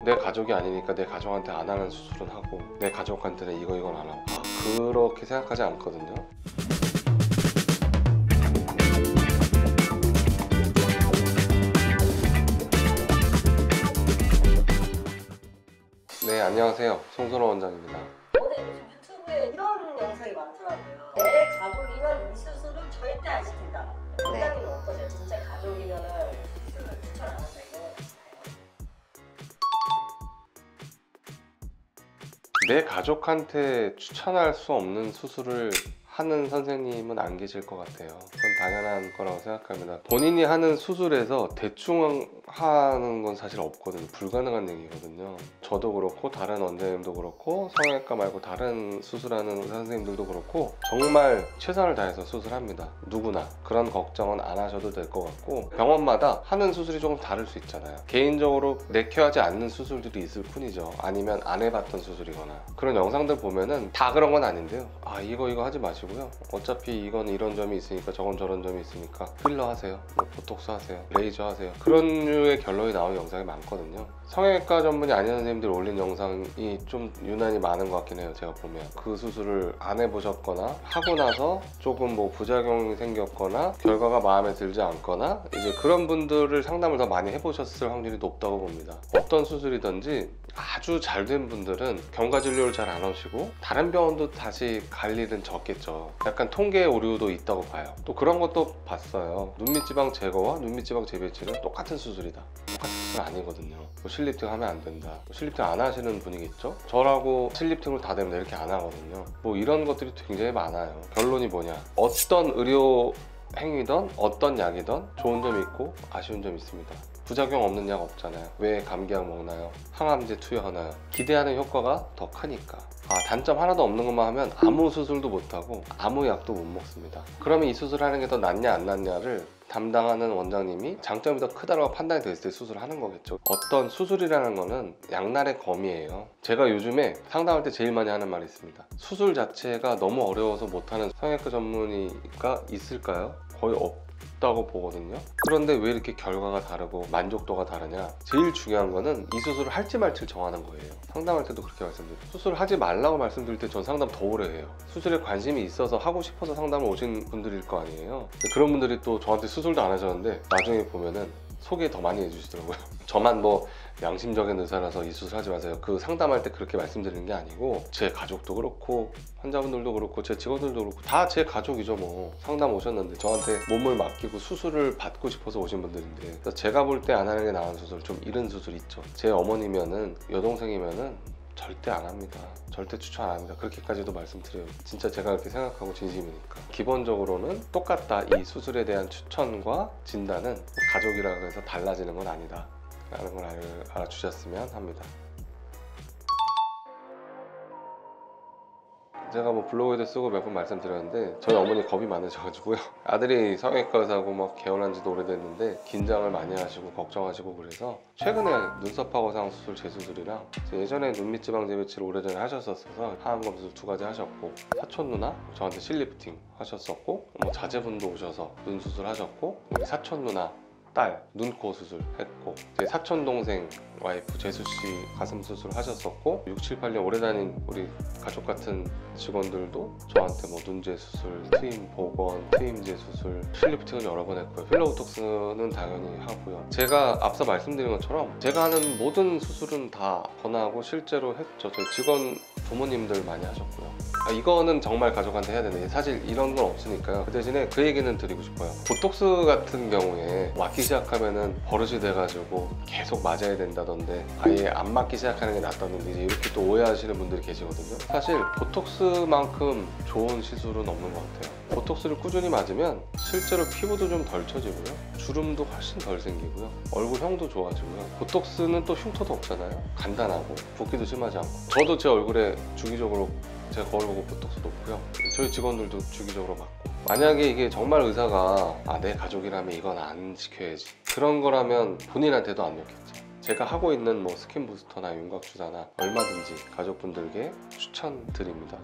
내 가족이 아니니까 내 가족한테 안 하는 수술은 하고 내 가족한테는 이건 안 하고 그렇게 생각하지 않거든요. 네, 안녕하세요. 송선호 원장입니다. 근데 요즘 유튜브에 이런 영상이 많더라고요. 내 가족이면 이 수술은 절대 안 시킨다. 원장님은 어떠세요? 진짜 가족이면 수술을 추천 안 한다 이거? 내 가족한테 추천할 수 없는 수술을 하는 선생님은 안 계실 것 같아요. 그건 당연한 거라고 생각합니다. 본인이 하는 수술에서 대충 하는 건 사실 없거든요. 불가능한 얘기거든요. 저도 그렇고 다른 원장님도 그렇고 성형외과 말고 다른 수술하는 의사 선생님들도 그렇고 정말 최선을 다해서 수술합니다. 누구나. 그런 걱정은 안 하셔도 될 것 같고 병원마다 하는 수술이 조금 다를 수 있잖아요. 개인적으로 내켜하지 않는 수술들이 있을 뿐이죠. 아니면 안 해봤던 수술이거나 그런 영상들 보면은 다 그런 건 아닌데요. 이거 하지 마시고 어차피 이건 이런 점이 있으니까 저건 저런 점이 있으니까 필러 하세요, 뭐 보톡스 하세요, 레이저 하세요. 그런 류의 결론이 나오는 영상이 많거든요. 성형외과 전문이 아닌 선생님들 올린 영상이 좀 유난히 많은 것 같긴 해요. 제가 보면 그 수술을 안 해보셨거나 하고 나서 조금 뭐 부작용이 생겼거나 결과가 마음에 들지 않거나 이제 그런 분들을 상담을 더 많이 해보셨을 확률이 높다고 봅니다. 어떤 수술이든지 아주 잘 된 분들은 경과진료를 잘 안 하시고 다른 병원도 다시 갈 일은 적겠죠. 약간 통계 오류도 있다고 봐요. 또 그런 것도 봤어요. 눈밑지방 제거와 눈밑지방 재배치는 똑같은 수술이다. 똑같은 수술 아니거든요. 뭐 실리프팅 하면 안 된다. 실리프팅 안 하시는 분이겠죠? 저라고 실리프팅을 다 됩니다 이렇게 안 하거든요. 뭐 이런 것들이 굉장히 많아요. 결론이 뭐냐, 어떤 의료 행위든 어떤 약이든 좋은 점이 있고 아쉬운 점이 있습니다. 부작용 없는 약 없잖아요. 왜 감기약 먹나요? 항암제 투여하나요? 기대하는 효과가 더 크니까. 단점 하나도 없는 것만 하면 아무 수술도 못하고 아무 약도 못 먹습니다. 그러면 이 수술하는 게 더 낫냐 안 낫냐를 담당하는 원장님이 장점이 더 크다고 판단이 됐을 때 수술을 하는 거겠죠. 어떤 수술이라는 거는 양날의 검이에요. 제가 요즘에 상담할 때 제일 많이 하는 말이 있습니다. 수술 자체가 너무 어려워서 못하는 성형외과 전문의가 있을까요? 거의 없다고 보거든요. 그런데 왜 이렇게 결과가 다르고 만족도가 다르냐, 제일 중요한 거는 이 수술을 할지 말지를 정하는 거예요. 상담할 때도 그렇게 말씀드려요. 수술을 하지 말라고 말씀드릴 때 전 상담 더 오래 해요. 수술에 관심이 있어서 하고 싶어서 상담을 오신 분들일 거 아니에요. 그런 분들이 또 저한테 수술도 안 하셨는데 나중에 보면은 소개 더 많이 해주시더라고요. 저만 뭐 양심적인 의사라서 이 수술 하지 마세요, 그 상담할 때 그렇게 말씀드리는 게 아니고 제 가족도 그렇고 환자분들도 그렇고 제 직원들도 그렇고 다 제 가족이죠. 뭐 상담 오셨는데 저한테 몸을 맡기고 수술을 받고 싶어서 오신 분들인데 제가 볼 때 안 하는 게 나은 수술, 좀 이른 수술 있죠. 제 어머니면은 여동생이면은 절대 안 합니다. 절대 추천 안 합니다. 그렇게까지도 말씀드려요. 진짜 제가 그렇게 생각하고 진심이니까. 기본적으로는 똑같다. 이 수술에 대한 추천과 진단은 가족이라고 해서 달라지는 건 아니다 라는 걸 알아주셨으면 합니다. 제가 뭐 블로그에도 쓰고 몇 번 말씀드렸는데 저희 어머니 겁이 많으셔가지고요. 아들이 성형외과 의사고 막 개원한 지도 오래됐는데 긴장을 많이 하시고 걱정하시고 그래서 최근에 눈썹하고 상 수술 재수술이랑 예전에 눈밑지방 재배치를 오래전에 하셨었어서 하안검수 2가지 하셨고, 사촌 누나 저한테 실리프팅 하셨었고, 뭐 자제분도 오셔서 눈 수술 하셨고, 우리 사촌 누나 딸 눈코 수술 했고, 제 사촌 동생 와이프 재수씨 가슴 수술 하셨었고, 6, 7, 8년 오래 다닌 우리 가족 같은 직원들도 저한테 뭐 눈재 수술, 트임 복원, 트임제 수술, 실리프팅을 여러 번 했고요. 필러 보톡스는 당연히 하고요. 제가 앞서 말씀드린 것처럼 제가 하는 모든 수술은 다 권하고 실제로 했죠. 저희 직원 부모님들 많이 하셨고요. 이거는 정말 가족한테 해야 되는데 사실 이런 건 없으니까요. 그 대신에 그 얘기는 드리고 싶어요. 보톡스 같은 경우에 맞기 시작하면은 버릇이 돼가지고 계속 맞아야 된다던데 아예 안 맞기 시작하는 게 낫다던데 이렇게 또 오해하시는 분들이 계시거든요. 사실 보톡스만큼 좋은 시술은 없는 것 같아요. 보톡스를 꾸준히 맞으면 실제로 피부도 좀 덜 처지고요, 주름도 훨씬 덜 생기고요, 얼굴형도 좋아지고요. 보톡스는 또 흉터도 없잖아요. 간단하고 붓기도 심하지 않고. 저도 제 얼굴에 주기적으로 제 거울 보고 보톡스 놓고요. 저희 직원들도 주기적으로 맞고. 만약에 이게 정말 의사가 내 가족이라면 이건 안 시켜야지 그런 거라면 본인한테도 안 놓겠죠. 제가 하고 있는 뭐 스킨 부스터나 윤곽 주사나 얼마든지 가족분들께 추천드립니다.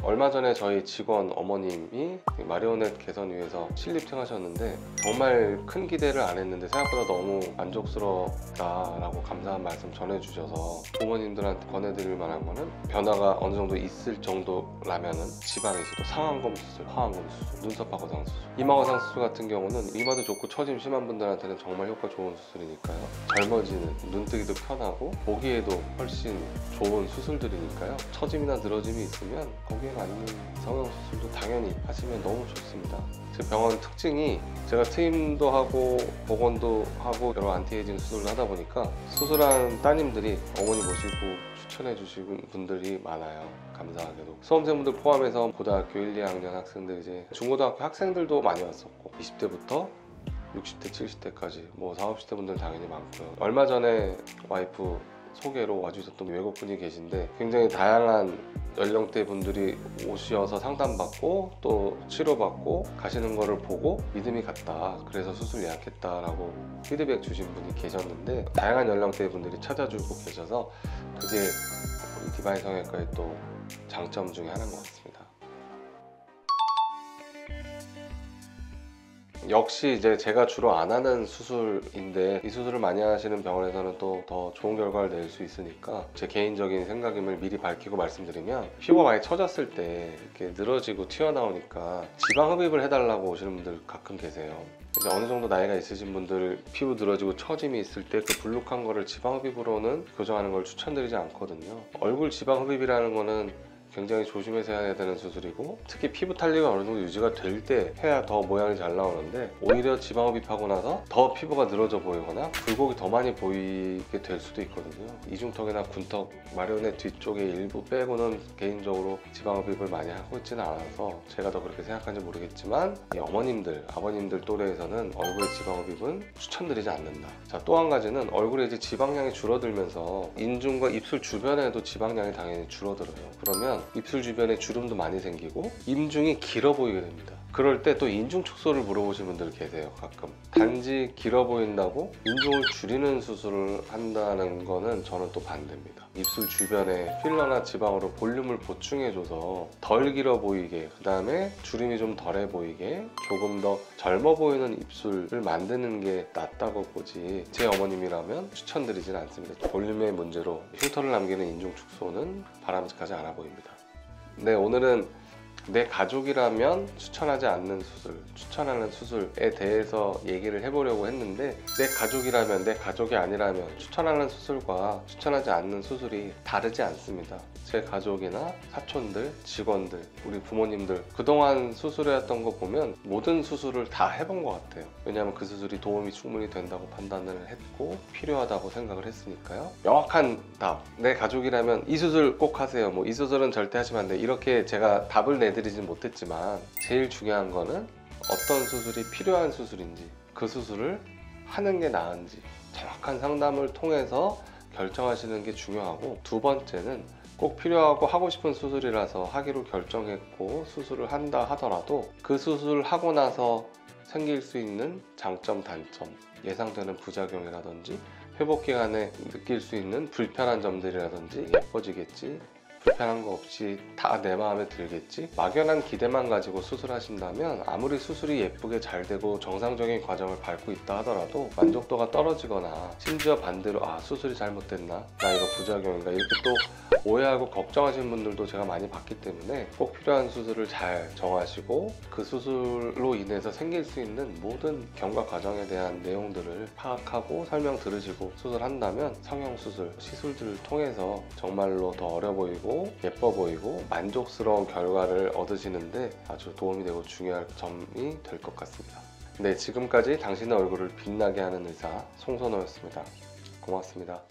얼마 전에 저희 직원 어머님이 마리오넷 개선 위해서 실립팅 하셨는데 정말 큰 기대를 안 했는데 생각보다 너무 만족스럽다라고 감사한 말씀 전해주셔서 부모님들한테 권해드릴 만한 거는 변화가 어느 정도 있을 정도라면은 지방이식도 상안검 수술, 하안검 수술, 눈썹 파거상 수술, 이마 거상 수술 같은 경우는 이마도 좋고 처짐 심한 분들한테는 정말 효과 좋은 수술이니까요. 젊어지는, 눈뜨기도 편하고 보기에도 훨씬 좋은 수술들이니까요. 처짐이나 늘어짐이 있으면 거기에 맞는 성형 수술도 당연히 하시면 너무 좋습니다. 제 병원 특징이 제가 트임도 하고 복원도 하고 여러 안티에이징 수술을 하다 보니까 수술한 따님들이 어머니 모시고 추천해 주시는 분들이 많아요. 감사하게도 수험생분들 포함해서 고등학교 1, 2학년 학생들, 이제 중고등학교 학생들도 많이 왔었고 20대부터 60대, 70대까지 뭐 40, 50대 분들 당연히 많고요. 얼마 전에 와이프 소개로 와주셨던 외국분이 계신데 굉장히 다양한 연령대 분들이 오셔서 상담받고 또 치료받고 가시는 거를 보고 믿음이 갔다, 그래서 수술 예약했다라고 피드백 주신 분이 계셨는데 다양한 연령대 분들이 찾아주고 계셔서 그게 우리 디바인 성형외과의 또 장점 중에 하나인 것 같습니다. 역시 이제 제가 주로 안 하는 수술인데 이 수술을 많이 하시는 병원에서는 또 더 좋은 결과를 낼 수 있으니까 제 개인적인 생각임을 미리 밝히고 말씀드리면, 피부가 많이 처졌을 때 이렇게 늘어지고 튀어나오니까 지방 흡입을 해달라고 오시는 분들 가끔 계세요. 이제 어느 정도 나이가 있으신 분들 피부 늘어지고 처짐이 있을 때 그 불룩한 거를 지방 흡입으로는 교정하는 걸 추천드리지 않거든요. 얼굴 지방 흡입이라는 거는 굉장히 조심해서 해야 되는 수술이고, 특히 피부 탄력이 어느 정도 유지가 될 때 해야 더 모양이 잘 나오는데 오히려 지방 흡입하고 나서 더 피부가 늘어져 보이거나 굴곡이 더 많이 보이게 될 수도 있거든요. 이중턱이나 군턱, 마리오넷 뒤쪽의 일부 빼고는 개인적으로 지방 흡입을 많이 하고 있지는 않아서 제가 더 그렇게 생각하는지 모르겠지만, 이 어머님들, 아버님들 또래에서는 얼굴에 지방 흡입은 추천드리지 않는다. 자, 또 한 가지는 얼굴에 이제 지방량이 줄어들면서 인중과 입술 주변에도 지방량이 당연히 줄어들어요. 그러면 입술 주변에 주름도 많이 생기고 인중이 길어 보이게 됩니다. 그럴 때 또 인중 축소를 물어보시는 분들 계세요. 가끔 단지 길어 보인다고 인중을 줄이는 수술을 한다는 거는 저는 또 반대입니다. 입술 주변에 필러나 지방으로 볼륨을 보충해줘서 덜 길어 보이게, 그 다음에 주름이 좀 덜해 보이게 조금 더 젊어 보이는 입술을 만드는 게 낫다고 보지, 제 어머님이라면 추천드리진 않습니다. 볼륨의 문제로 흉터를 남기는 인중 축소는 바람직하지 않아 보입니다. 네, 오늘은 내 가족이라면 추천하지 않는 수술, 추천하는 수술에 대해서 얘기를 해보려고 했는데, 내 가족이라면, 내 가족이 아니라면 추천하는 수술과 추천하지 않는 수술이 다르지 않습니다. 제 가족이나 사촌들, 직원들, 우리 부모님들 그동안 수술해왔던 거 보면 모든 수술을 다 해본 것 같아요. 왜냐하면 그 수술이 도움이 충분히 된다고 판단을 했고 필요하다고 생각을 했으니까요. 명확한 답, 내 가족이라면 이 수술 꼭 하세요, 뭐 이 수술은 절대 하시면 안 돼, 이렇게 제가 답을 내드리진 못했지만, 제일 중요한 거는 어떤 수술이 필요한 수술인지, 그 수술을 하는 게 나은지 정확한 상담을 통해서 결정하시는 게 중요하고, 두 번째는 꼭 필요하고 하고 싶은 수술이라서 하기로 결정했고 수술을 한다 하더라도 그 수술을 하고 나서 생길 수 있는 장점, 단점, 예상되는 부작용이라든지 회복 기간에 느낄 수 있는 불편한 점들이라든지, 예뻐지겠지, 불편한 거 없이 다 내 마음에 들겠지, 막연한 기대만 가지고 수술하신다면 아무리 수술이 예쁘게 잘 되고 정상적인 과정을 밟고 있다 하더라도 만족도가 떨어지거나, 심지어 반대로 아 수술이 잘못됐나, 나 이거 부작용인가, 이렇게 또 오해하고 걱정하시는 분들도 제가 많이 봤기 때문에 꼭 필요한 수술을 잘 정하시고 그 수술로 인해서 생길 수 있는 모든 경과 과정에 대한 내용들을 파악하고 설명 들으시고 수술한다면 성형수술, 시술들을 통해서 정말로 더 어려 보이고 예뻐 보이고 만족스러운 결과를 얻으시는데 아주 도움이 되고 중요한 점이 될 것 같습니다. 네, 지금까지 당신의 얼굴을 빛나게 하는 의사 송선호였습니다. 고맙습니다.